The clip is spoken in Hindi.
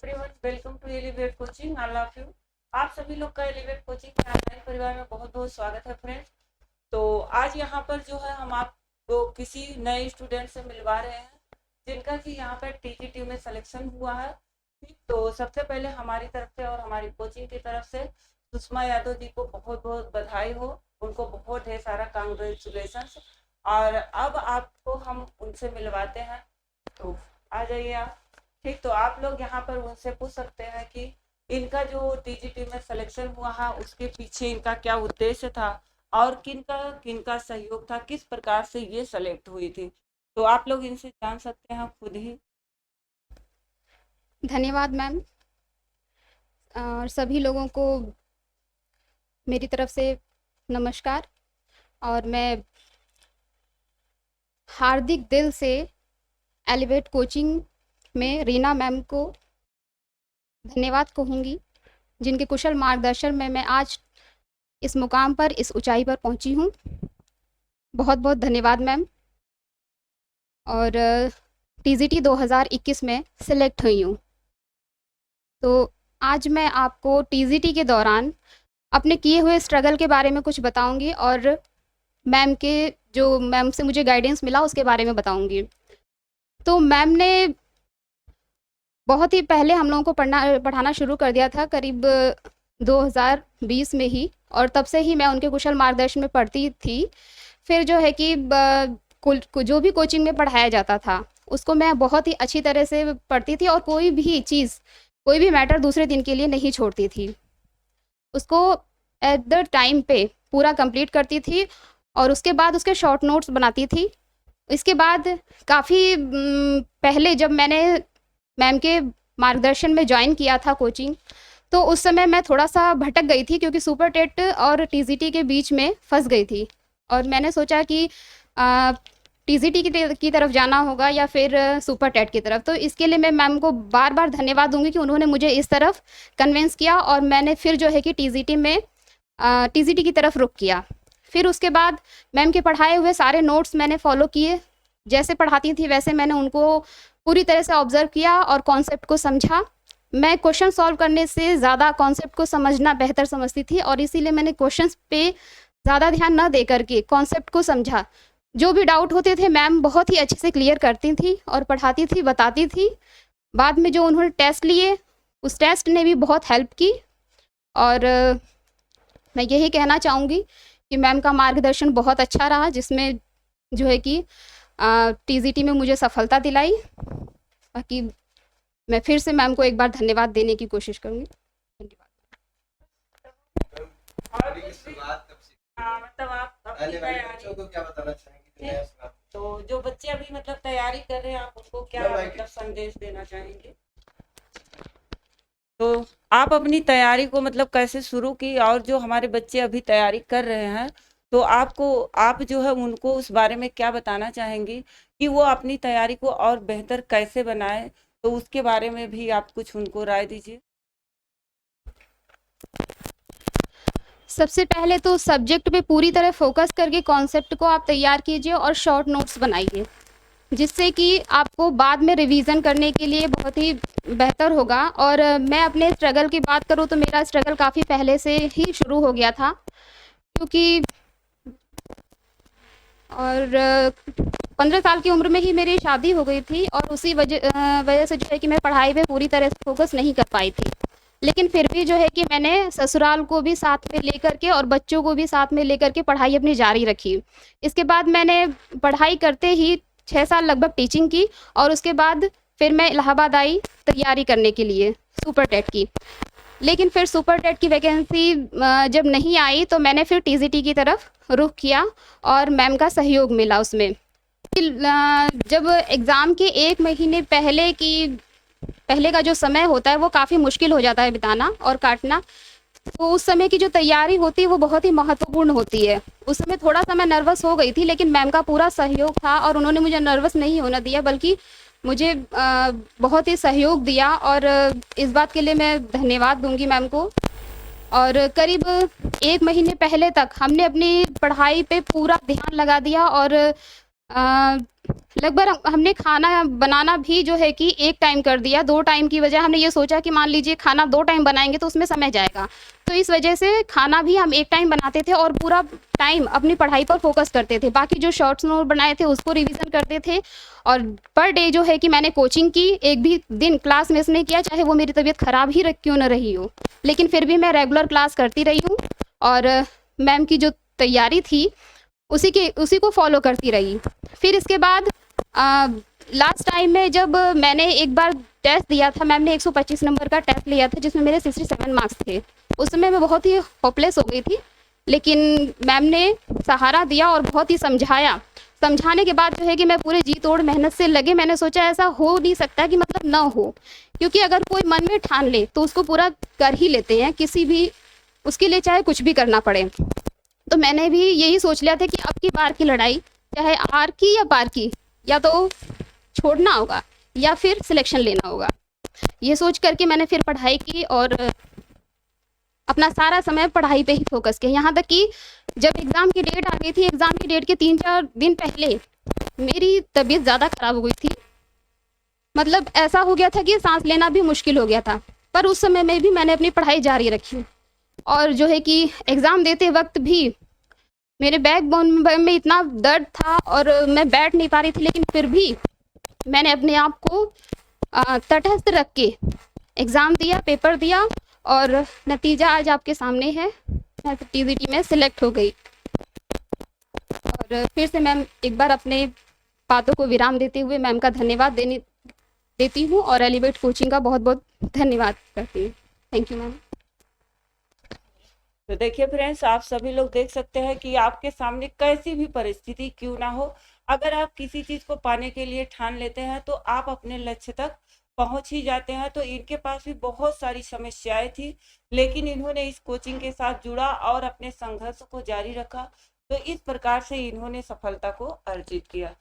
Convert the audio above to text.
Everyone, welcome to Elevate coaching. I love you. आप सभी लोग का एलिवेट कोचिंग के ऑनलाइन परिवार में बहुत बहुत स्वागत है फ्रेंड्स। तो आज यहाँ पर जो है हम आपको किसी नए स्टूडेंट से मिलवा रहे हैं जिनका कि यहाँ पर टीजीटी में सिलेक्शन हुआ है। तो सबसे पहले हमारी तरफ से और हमारी कोचिंग की तरफ से सुषमा यादव जी को बहुत बहुत बधाई हो, उनको बहुत ढेर सारा कांग्रेचुलेशंस। और अब आपको हम उनसे मिलवाते हैं, तो आ जाइए आप। ठीक, तो आप लोग यहाँ पर उनसे पूछ सकते हैं कि इनका जो टीजीटी में सिलेक्शन हुआ है उसके पीछे इनका क्या उद्देश्य था और किनका किनका सहयोग था, किस प्रकार से ये सेलेक्ट हुई थी। तो आप लोग इनसे जान सकते हैं खुद ही। धन्यवाद मैम। और सभी लोगों को मेरी तरफ से नमस्कार। और मैं हार्दिक दिल से एलिवेट कोचिंग में रीना मैम को धन्यवाद कहूँगी, जिनके कुशल मार्गदर्शन में मैं आज इस मुकाम पर, इस ऊंचाई पर पहुँची हूँ। बहुत बहुत धन्यवाद मैम। और टीजीटी 2021 में सिलेक्ट हुई हूँ। तो आज मैं आपको टीजीटी के दौरान अपने किए हुए स्ट्रगल के बारे में कुछ बताऊंगी और मैम से मुझे गाइडेंस मिला उसके बारे में बताऊंगी। तो मैम ने बहुत ही पहले हम लोगों को पढ़ाना शुरू कर दिया था, करीब 2020 में ही, और तब से ही मैं उनके कुशल मार्गदर्शन में पढ़ती थी। फिर जो है कि जो भी कोचिंग में पढ़ाया जाता था उसको मैं बहुत ही अच्छी तरह से पढ़ती थी और कोई भी मैटर दूसरे दिन के लिए नहीं छोड़ती थी, उसको एट द टाइम पे पूरा कंप्लीट करती थी और उसके बाद उसके शॉर्ट नोट्स बनाती थी। इसके बाद काफ़ी पहले जब मैंने मैम के मार्गदर्शन में ज्वाइन किया था कोचिंग, तो उस समय मैं थोड़ा सा भटक गई थी क्योंकि सुपर टेट और टीजीटी के बीच में फंस गई थी। और मैंने सोचा कि टीजीटी की तरफ जाना होगा या फिर सुपर टेट की तरफ। तो इसके लिए मैं मैम को बार बार धन्यवाद दूंगी कि उन्होंने मुझे इस तरफ कन्विंस किया और मैंने फिर जो है कि टीजीटी की तरफ रुख किया। फिर उसके बाद मैम के पढ़ाए हुए सारे नोट्स मैंने फॉलो किए, जैसे पढ़ाती थी वैसे मैंने उनको पूरी तरह से ऑब्जर्व किया और कॉन्सेप्ट को समझा। मैं क्वेश्चन सॉल्व करने से ज़्यादा कॉन्सेप्ट को समझना बेहतर समझती थी और इसीलिए मैंने क्वेश्चंस पे ज़्यादा ध्यान न दे करके कॉन्सेप्ट को समझा। जो भी डाउट होते थे मैम बहुत ही अच्छे से क्लियर करती थी और पढ़ाती थी, बताती थी। बाद में जो उन्होंने टेस्ट लिए, उस टेस्ट ने भी बहुत हेल्प की। और मैं यही कहना चाहूँगी कि मैम का मार्गदर्शन बहुत अच्छा रहा, जिसमें जो है कि टीजीटी में मुझे सफलता दिलाई। बाकी मैं फिर से मैम को एक बार धन्यवाद देने की कोशिश करूँगी। धन्यवाद। मतलब आप अपनी तैयारी को क्या बताना चाहेंगे? तो जो बच्चे अभी मतलब तैयारी कर रहे हैं आप उनको क्या मतलब संदेश देना चाहेंगे? तो आप अपनी तैयारी को मतलब कैसे शुरू की, और जो हमारे बच्चे अभी तैयारी कर रहे हैं तो आप जो है उनको उस बारे में क्या बताना चाहेंगी कि वो अपनी तैयारी को और बेहतर कैसे बनाए, तो उसके बारे में भी आप कुछ उनको राय दीजिए। सबसे पहले तो सब्जेक्ट पे पूरी तरह फोकस करके कॉन्सेप्ट को आप तैयार कीजिए और शॉर्ट नोट्स बनाइए, जिससे कि आपको बाद में रिवीजन करने के लिए बहुत ही बेहतर होगा। और मैं अपने स्ट्रगल की बात करूँ तो मेरा स्ट्रगल काफ़ी पहले से ही शुरू हो गया था, क्योंकि 15 साल की उम्र में ही मेरी शादी हो गई थी और उसी वजह से जो है कि मैं पढ़ाई पे पूरी तरह से फोकस नहीं कर पाई थी। लेकिन फिर भी जो है कि मैंने ससुराल को भी साथ में लेकर के और बच्चों को भी साथ में लेकर के पढ़ाई अपनी जारी रखी। इसके बाद मैंने पढ़ाई करते ही 6 साल लगभग टीचिंग की और उसके बाद फिर मैं इलाहाबाद आई तैयारी करने के लिए सुपर टेट की। लेकिन फिर सुपर टेट की वैकेंसी जब नहीं आई तो मैंने फिर टीजीटी की तरफ रुख किया और मैम का सहयोग मिला उसमें। जब एग्ज़ाम के 1 महीने पहले का जो समय होता है वो काफ़ी मुश्किल हो जाता है बिताना और काटना। तो उस समय की जो तैयारी होती है वो बहुत ही महत्वपूर्ण होती है। उस समय थोड़ा सा मैं नर्वस हो गई थी, लेकिन मैम का पूरा सहयोग था और उन्होंने मुझे नर्वस नहीं होना दिया, बल्कि मुझे बहुत ही सहयोग दिया और इस बात के लिए मैं धन्यवाद दूंगी मैम को। और करीब 1 महीने पहले तक हमने अपनी पढ़ाई पे पूरा ध्यान लगा दिया और अ, लगभग हमने खाना बनाना भी जो है कि एक टाइम कर दिया, 2 टाइम की बजाय हमने ये सोचा कि मान लीजिए खाना 2 टाइम बनाएँगे तो उसमें समय जाएगा। तो इस वजह से खाना भी हम एक टाइम बनाते थे और पूरा टाइम अपनी पढ़ाई पर फ़ोकस करते थे। बाकी जो शॉर्ट्स नोट बनाए थे उसको रिवीज़न करते थे और पर डे जो है कि मैंने कोचिंग की, एक भी दिन क्लास मिस नहीं किया, चाहे वो मेरी तबीयत ख़राब ही र क्यों ना रही हो। लेकिन फिर भी मैं रेगुलर क्लास करती रही हूँ और मैम की जो तैयारी थी उसी को फॉलो करती रही। फिर इसके बाद लास्ट टाइम में जब मैंने एक बार टेस्ट दिया था, मैम ने 125 नंबर का टेस्ट लिया था जिसमें मेरे 67 मार्क्स थे। उस समय मैं बहुत ही होपलेस हो गई थी, लेकिन मैम ने सहारा दिया और बहुत ही समझाया। समझाने के बाद जो है कि मैं पूरे जी तोड़ मेहनत से लगे, मैंने सोचा ऐसा हो नहीं सकता कि मतलब ना हो, क्योंकि अगर कोई मन में ठान ले तो उसको पूरा कर ही लेते हैं, किसी भी उसके लिए चाहे कुछ भी करना पड़े। तो मैंने भी यही सोच लिया था कि अब की बार की लड़ाई चाहे आर की या पार की, या तो छोड़ना होगा या फिर सिलेक्शन लेना होगा। ये सोच करके मैंने फिर पढ़ाई की और अपना सारा समय पढ़ाई पे ही फोकस किया। यहाँ तक कि जब एग्ज़ाम की डेट आ गई थी, एग्ज़ाम की डेट के 3-4 दिन पहले मेरी तबीयत ज़्यादा ख़राब हो गई थी। मतलब ऐसा हो गया था कि सांस लेना भी मुश्किल हो गया था, पर उस समय में भी मैंने अपनी पढ़ाई जारी रखी और जो है कि एग्ज़ाम देते वक्त भी मेरे बैकबोन में इतना दर्द था और मैं बैठ नहीं पा रही थी, लेकिन फिर भी मैंने अपने आप को तटस्थ रख के एग्ज़ाम दिया, पेपर दिया और नतीजा आज आपके सामने है। मैं टीजीटी में सिलेक्ट हो गई। और फिर से मैम एक बार अपने बातों को विराम देते हुए मैम का धन्यवाद देती हूँ और एलिवेट कोचिंग का बहुत बहुत धन्यवाद करती हूँ। Thank you ma'am. तो देखिए फ्रेंड्स, आप सभी लोग देख सकते हैं कि आपके सामने कैसी भी परिस्थिति क्यों ना हो, अगर आप किसी चीज को पाने के लिए ठान लेते हैं तो आप अपने लक्ष्य तक पहुंच ही जाते हैं। तो इनके पास भी बहुत सारी समस्याएं थी, लेकिन इन्होंने इस कोचिंग के साथ जुड़ा और अपने संघर्ष को जारी रखा। तो इस प्रकार से इन्होंने सफलता को अर्जित किया।